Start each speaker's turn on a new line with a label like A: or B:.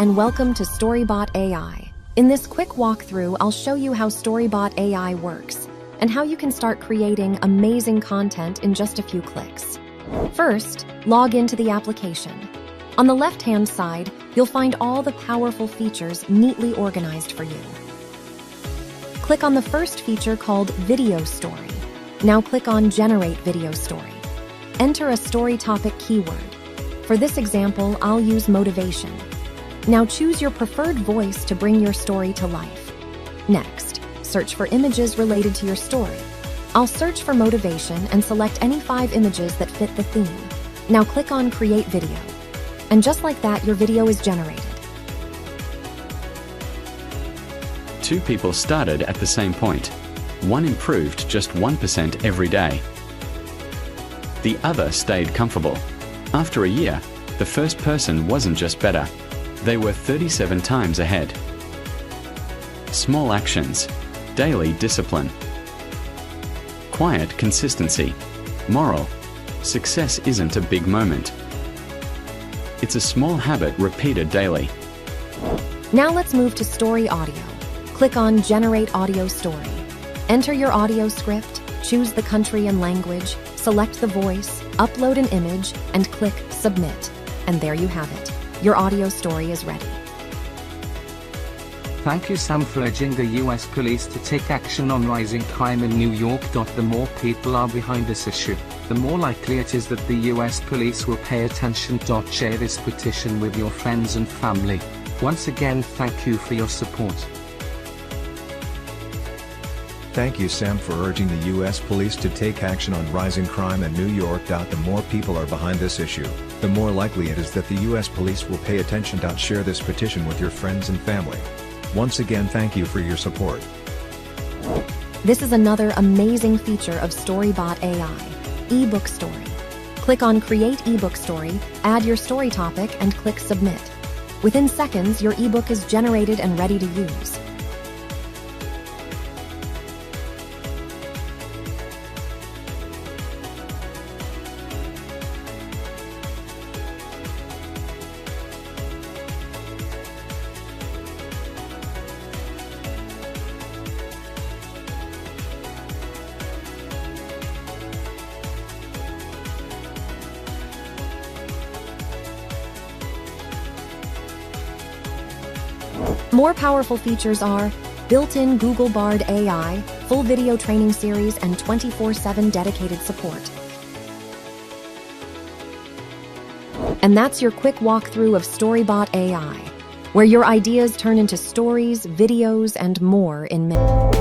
A: and welcome to StoryBot AI. In this quick walkthrough, I'll show you how StoryBot AI works and how you can start creating amazing content in just a few clicks. First, log into the application. On the left-hand side, you'll find all the powerful features neatly organized for you. Click on the first feature called Video Story. Now click on Generate Video Story. Enter a story topic keyword. For this example, I'll use motivation. Now choose your preferred voice to bring your story to life. Next, search for images related to your story. I'll search for motivation and select any 5 images that fit the theme. Now click on Create Video. And just like that, your video is generated.
B: 2 people started at the same point. One improved just 1% every day. The other stayed comfortable. After a year, the first person wasn't just better. They were 37 times ahead. Small actions. Daily discipline. Quiet consistency. Moral. Success isn't a big moment. It's a small habit repeated daily.
A: Now let's move to Story Audio. Click on Generate Audio Story. Enter your audio script, choose the country and language, select the voice, upload an image, and click Submit. And there you have it. Your audio story is ready.
C: Thank you, Sam, for urging the US police to take action on rising crime in New York. The more people are behind this issue, the more likely it is that the US police will pay attention. Share this petition with your friends and family. Once again, thank you for your support.
D: Thank you, Sam, for urging the U.S. police to take action on rising crime in New York. The more people are behind this issue, the more likely it is that the U.S. police will pay attention. Share this petition with your friends and family. Once again, thank you for your support.
A: This is another amazing feature of StoryBot AI, eBook Story. Click on Create eBook Story, add your story topic, and click Submit. Within seconds, your ebook is generated and ready to use. More powerful features are built-in Google Bard AI, full video training series, and 24/7 dedicated support. And that's your quick walkthrough of StoryBot AI, where your ideas turn into stories, videos, and more in minutes.